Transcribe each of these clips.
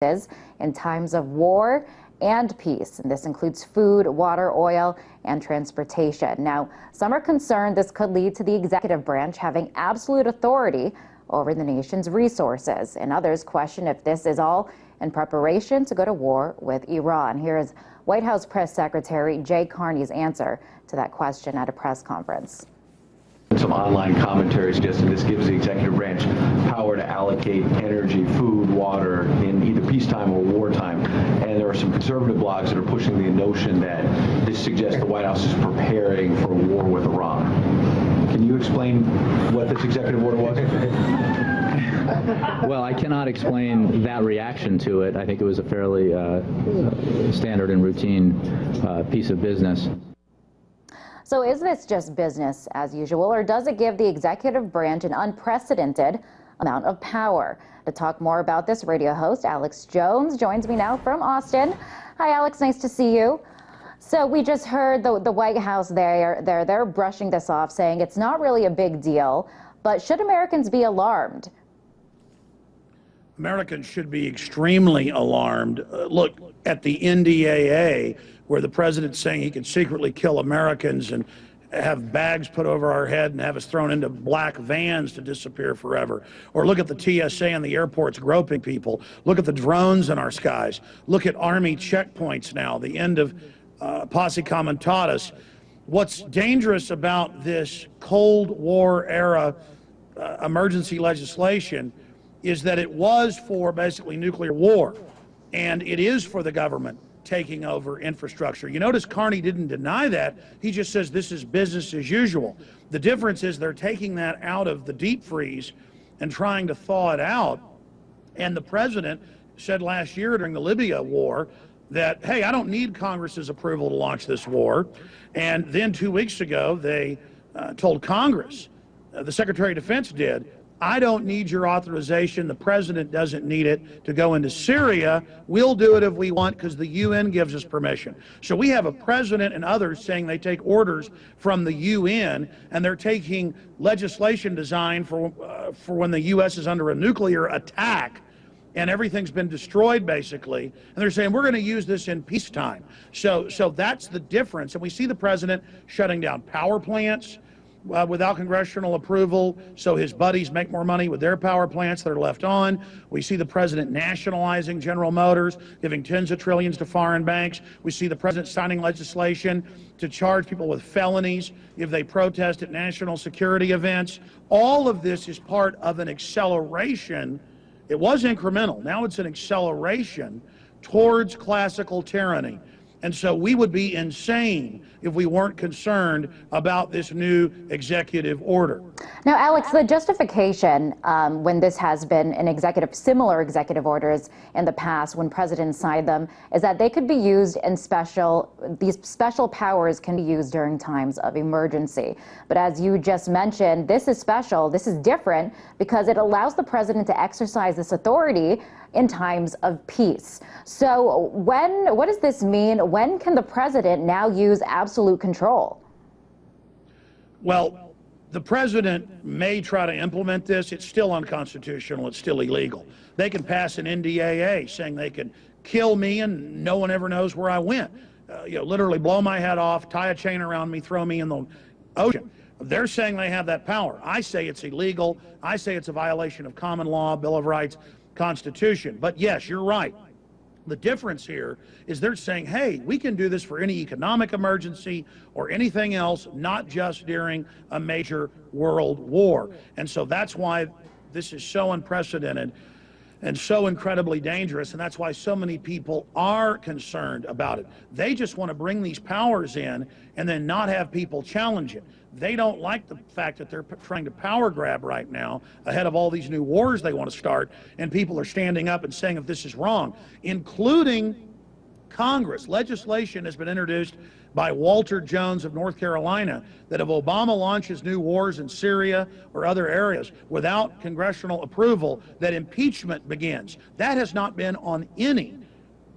in times of war and peace. And this includes food, water, oil, and transportation. Now, some are concerned this could lead to the executive branch having absolute authority over the nation's resources. And others question if this is all in preparation to go to war with Iran. Here is White House Press Secretary Jay Carney's answer to that question at a press conference. Some online commentary suggesting this gives the executive branch power to allocate energy, food, water in either peacetime or wartime. And there are some conservative blogs that are pushing the notion that this suggests the White House is preparing for a war with Iran. Can you explain what this executive order was? Well, I cannot explain that reaction to it. I think it was a fairly standard and routine piece of business. So is this just business as usual, or does it give the executive branch an unprecedented amount of power? To talk more about this, radio host Alex Jones joins me now from Austin. Hi, Alex. Nice to see you. So we just heard the White House they're brushing this off, saying it's not really a big deal. But should Americans be alarmed? Americans should be extremely alarmed. Look at the NDAA, where the president's saying he can secretly kill Americans and have bags put over our head and have us thrown into black vans to disappear forever. Or look at the TSA and the airports groping people. Look at the drones in our skies. Look at Army checkpoints now, the end of Posse Comitatus. What's dangerous about this Cold War era emergency legislation is that it was for basically nuclear war, and it is for the government taking over infrastructure. You notice Carney didn't deny that. He just says this is business as usual. The difference is they're taking that out of the deep freeze and trying to thaw it out. And the president said last year during the Libya war that, hey, I don't need Congress's approval to launch this war. And then 2 weeks ago, they told Congress, the Secretary of Defense did, I don't need your authorization. The president doesn't need it to go into Syria. We'll do it if we want because the UN gives us permission. So we have a president and others saying they take orders from the UN, and they're taking legislation designed for when the U.S. is under a nuclear attack and everything's been destroyed basically. And they're saying we're going to use this in peacetime. So that's the difference. And we see the president shutting down power plants without congressional approval, so his buddies make more money with their power plants that are left on. We see the president nationalizing General Motors, giving tens of trillions to foreign banks. We see the president signing legislation to charge people with felonies if they protest at national security events. All of this is part of an acceleration. It was incremental. Now it's an acceleration towards classical tyranny. And so we would be insane if we weren't concerned about this new executive order. Now, Alex, the justification when this has been similar executive orders in the past when presidents signed them is that they could be used in these special powers can be used during times of emergency. But as you just mentioned, this is special, this is different because it allows the president to exercise this authority in times of peace. So what does this mean? When can the president now use absolute control? Well, the president may try to implement this. It's still unconstitutional. It's still illegal. They can pass an NDAA saying they can kill me and no one ever knows where I went. Literally blow my head off, tie a chain around me, throw me in the ocean. They're saying they have that power. I say it's illegal. I say it's a violation of common law, Bill of Rights, Constitution. But yes, you're right. The difference here is they're saying, hey, we can do this for any economic emergency or anything else, not just during a major world war. And so that's why this is so unprecedented and so incredibly dangerous, and that's why so many people are concerned about it. They just want to bring these powers in and then not have people challenge it. They don't like the fact that they're trying to power grab right now ahead of all these new wars they want to start, and people are standing up and saying if this is wrong, including Congress. Legislation has been introduced by Walter Jones of North Carolina that if Obama launches new wars in Syria or other areas without congressional approval, that impeachment begins. That has not been on any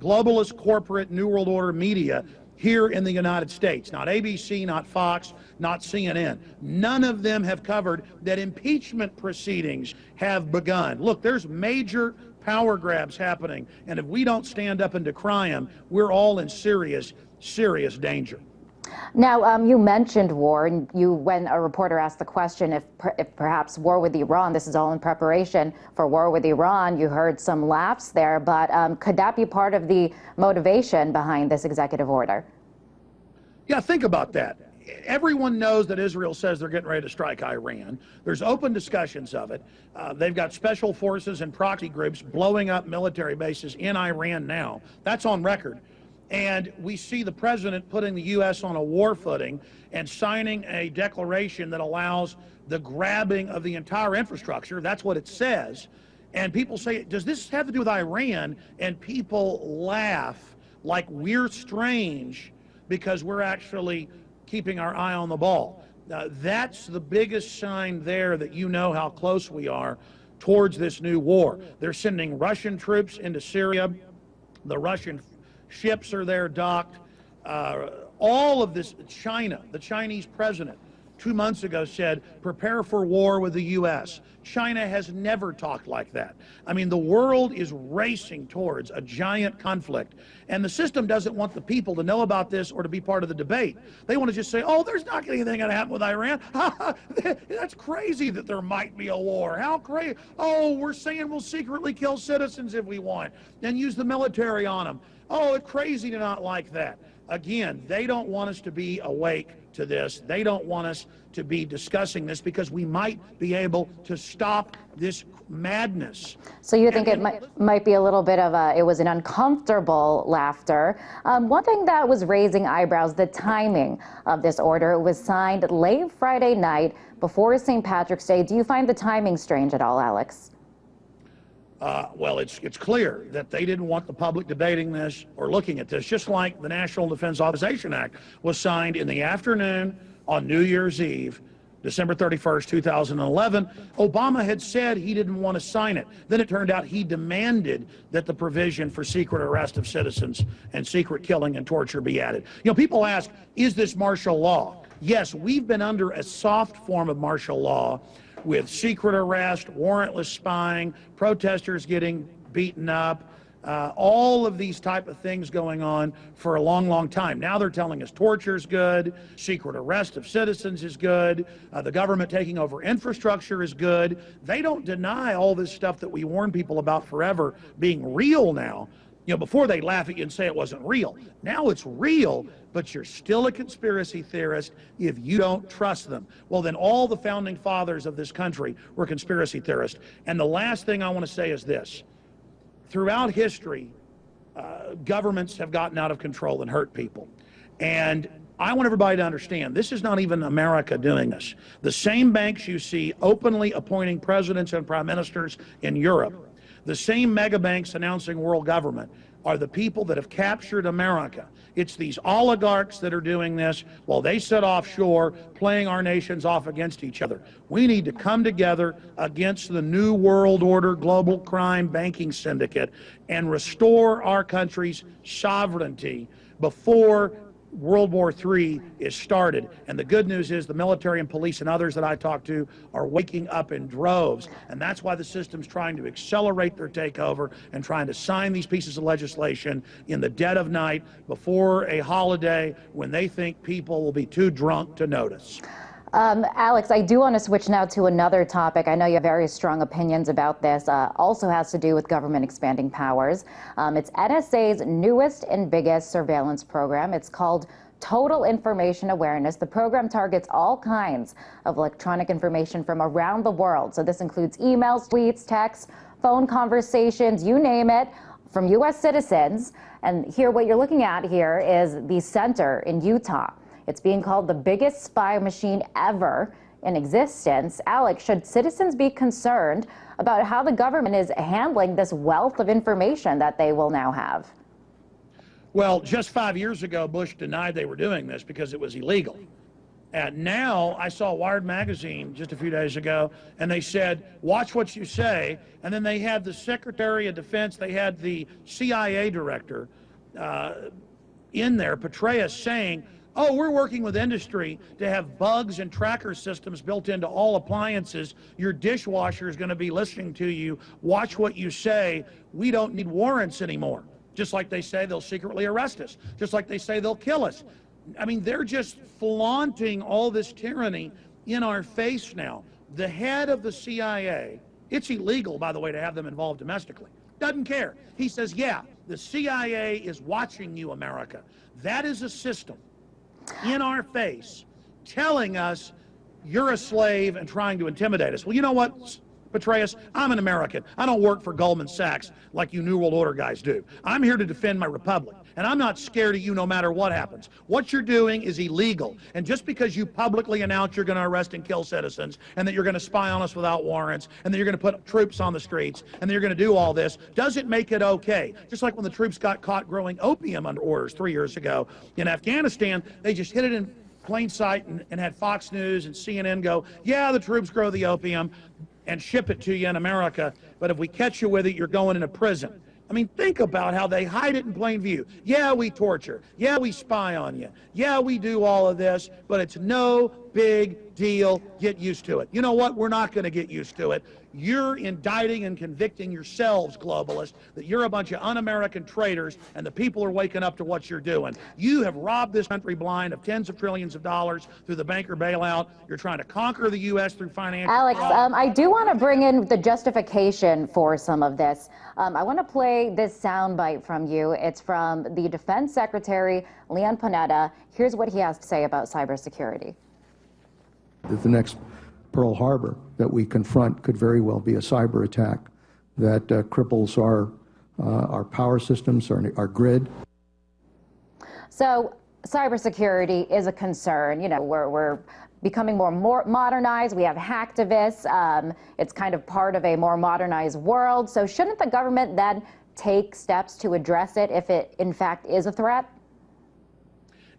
globalist corporate New World Order media here in the United States. Not ABC, not Fox, not CNN. None of them have covered that impeachment proceedings have begun. Look, there's major power grabs happening. And if we don't stand up and decry them, we're all in serious, serious danger. Now, you mentioned war, and when a reporter asked the question if perhaps war with Iran, this is all in preparation for war with Iran, you heard some laughs there, but could that be part of the motivation behind this executive order? Yeah, think about that. Everyone knows that Israel says they're getting ready to strike Iran. There's open discussions of it. They've got special forces and proxy groups blowing up military bases in Iran now. That's on record. And we see the president putting the U.S. on a war footing and signing a declaration that allows the grabbing of the entire infrastructure. That's what it says. And people say, does this have to do with Iran? And people laugh like we're strange because we're actually keeping our eye on the ball. That's the biggest sign there that you know how close we are towards this new war. They're sending Russian troops into Syria. The Russian ships are there docked. All of this, China, the Chinese president 2 months ago said, prepare for war with the U.S. China has never talked like that. I mean, the world is racing towards a giant conflict, and the system doesn't want the people to know about this or to be part of the debate. They want to just say, oh, there's not anything going to happen with Iran. That's crazy that there might be a war. How crazy. Oh, we're saying we'll secretly kill citizens if we want and use the military on them. Oh, it's crazy to not like that. Again, they don't want us to be awake to this. They don't want us to be discussing this because we might be able to stop this madness. So you think it might be a little bit of it was an uncomfortable laughter. One thing that was raising eyebrows, the timing of this order. It was signed late Friday night before St. Patrick's Day. Do you find the timing strange at all, Alex? Well, it's clear that they didn't want the public debating this or looking at this, just like the National Defense Authorization Act was signed in the afternoon on New Year's Eve, December 31st, 2011. Obama had said he didn't want to sign it. Then it turned out he demanded that the provision for secret arrest of citizens and secret killing and torture be added. You know, people ask, is this martial law? Yes, we've been under a soft form of martial law with secret arrest, warrantless spying, protesters getting beaten up, all of these type of things going on for a long, long time. Now they're telling us torture is good, secret arrest of citizens is good, the government taking over infrastructure is good. They don't deny all this stuff that we warn people about forever being real now. You know, before they laugh at you and say it wasn't real. Now it's real, but you're still a conspiracy theorist if you don't trust them. Well, then all the founding fathers of this country were conspiracy theorists. And the last thing I want to say is this. Throughout history, governments have gotten out of control and hurt people. And I want everybody to understand, this is not even America doing this. The same banks you see openly appointing presidents and prime ministers in Europe, the same mega banks announcing world government, are the people that have captured America. It's these oligarchs that are doing this while they sit offshore playing our nations off against each other. We need to come together against the new world order global crime banking syndicate and restore our country's sovereignty before World War III is started. And the good news is the military and police and others that I talk to are waking up in droves. And that's why the system's trying to accelerate their takeover and trying to sign these pieces of legislation in the dead of night before a holiday when they think people will be too drunk to notice. Alex, I do want to switch now to another topic. I know you have very strong opinions about this. Also has to do with government expanding powers. It's NSA's newest and biggest surveillance program. It's called Total Information Awareness. The program targets all kinds of electronic information from around the world. So this includes emails, tweets, texts, phone conversations, you name it, from U.S. citizens. And here, what you're looking at here is the center in Utah. It's being called the biggest spy machine ever in existence. Alex, should citizens be concerned about how the government is handling this wealth of information that they will now have? Well, just 5 years ago, Bush denied they were doing this because it was illegal. And now I saw Wired magazine just a few days ago, and they said, watch what you say. And then they had the Secretary of Defense, they had the CIA director in there, Petraeus, saying, Oh, we're working with industry to have bugs and tracker systems built into all appliances. Your dishwasher is going to be listening to you. Watch what you say. We don't need warrants anymore. Just like they say they'll secretly arrest us. Just like they say they'll kill us. I mean, they're just flaunting all this tyranny in our face now. The head of the CIA, it's illegal, by the way, to have them involved domestically. Doesn't care. He says, yeah, the CIA is watching you, America. That is a system in our face telling us you're a slave and trying to intimidate us. Well, you know what, Petraeus? I'm an American. I don't work for Goldman Sachs like you New World Order guys do. I'm here to defend my republic, and I'm not scared of you no matter what happens. What you're doing is illegal, and just because you publicly announce you're going to arrest and kill citizens, and that you're going to spy on us without warrants, and that you're going to put troops on the streets, and that you're going to do all this, doesn't make it okay. Just like when the troops got caught growing opium under orders 3 years ago in Afghanistan, they just hid it in plain sight and had Fox News and CNN go, yeah, the troops grow the opium and ship it to you in America, but if we catch you with it, you're going into prison. I mean, think about how they hide it in plain view. Yeah, we torture. Yeah, we spy on you. Yeah, we do all of this, but it's no big deal. Get used to it. You know what? We're not going to get used to it. You're indicting and convicting yourselves, globalists, that you're a bunch of un-American traitors, and the people are waking up to what you're doing. You have robbed this country blind of tens of trillions of dollars through the banker bailout. You're trying to conquer the U.S. through financial Alex, I do want to bring in the justification for some of this. I want to play this soundbite from you. It's from the Defense Secretary, Leon Panetta. Here's what he has to say about cybersecurity. The next Pearl Harbor that we confront could very well be a cyber attack that cripples our power systems, our grid. So cybersecurity is a concern. You know, we're becoming more modernized. We have hacktivists. It's kind of part of a more modernized world. So shouldn't the government then take steps to address it if it in fact is a threat?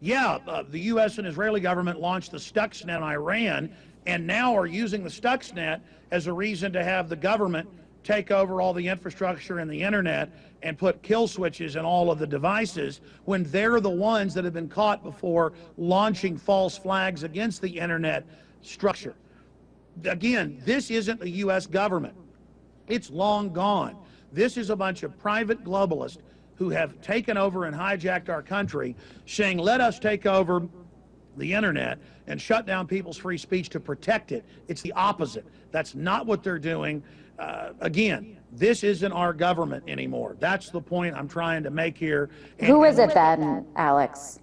Yeah, the U.S. and Israeli government launched the Stuxnet in Iran, and now are using the Stuxnet as a reason to have the government take over all the infrastructure and the internet and put kill switches in all of the devices, when they're the ones that have been caught before launching false flags against the internet structure. Again, this isn't the U.S. government. It's long gone. This is a bunch of private globalists who have taken over and hijacked our country, saying, let us take over the internet and shut down people's free speech to protect it. It's the opposite. That's not what they're doing. Again, this isn't our government anymore. That's the point I'm trying to make here. Who is it then, Alex?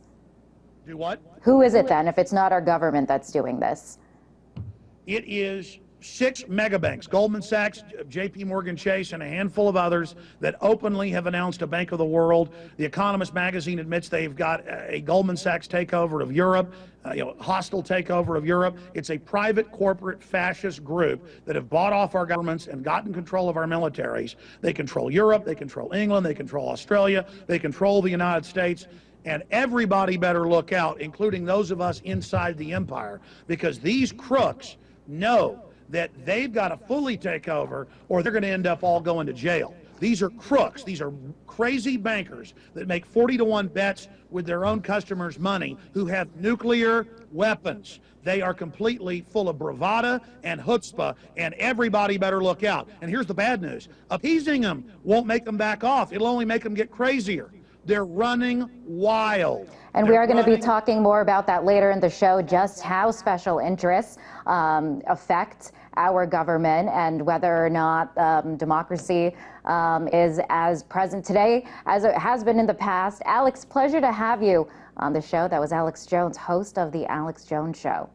Do what? Who is it then if it's not our government that's doing this? It is 6 megabanks, Goldman Sachs, JP Morgan Chase, and a handful of others that openly have announced a Bank of the World. The Economist magazine admits they've got a Goldman Sachs takeover of Europe, hostile takeover of Europe. It's a private corporate fascist group that have bought off our governments and gotten control of our militaries. They control Europe, they control England, they control Australia, they control the United States. And everybody better look out, including those of us inside the empire, because these crooks know that they've got to fully take over or they're going to end up all going to jail. These are crooks. These are crazy bankers that make 40-to-1 bets with their own customers' money who have nuclear weapons. They are completely full of bravado and chutzpah, and everybody better look out. And here's the bad news. Appeasing them won't make them back off. It'll only make them get crazier. They're running wild. And we are going to be talking more about that later in the show, just how special interests affect our government and whether or not democracy is as present today as it has been in the past. Alex, pleasure to have you on the show. That was Alex Jones, host of The Alex Jones Show.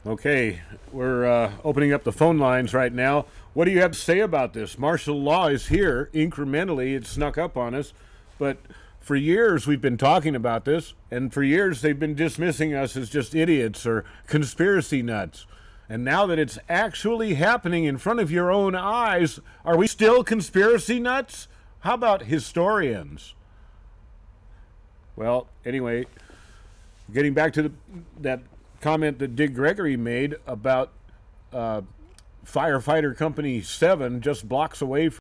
Okay, we're opening up the phone lines right now. What do you have to say about this? Martial law is here. Incrementally, it snuck up on us. But for years, we've been talking about this. And for years, they've been dismissing us as just idiots or conspiracy nuts. And now that it's actually happening in front of your own eyes, are we still conspiracy nuts? How about historians? Well, anyway, getting back to that comment that Dick Gregory made about Firefighter Company 7 just blocks away from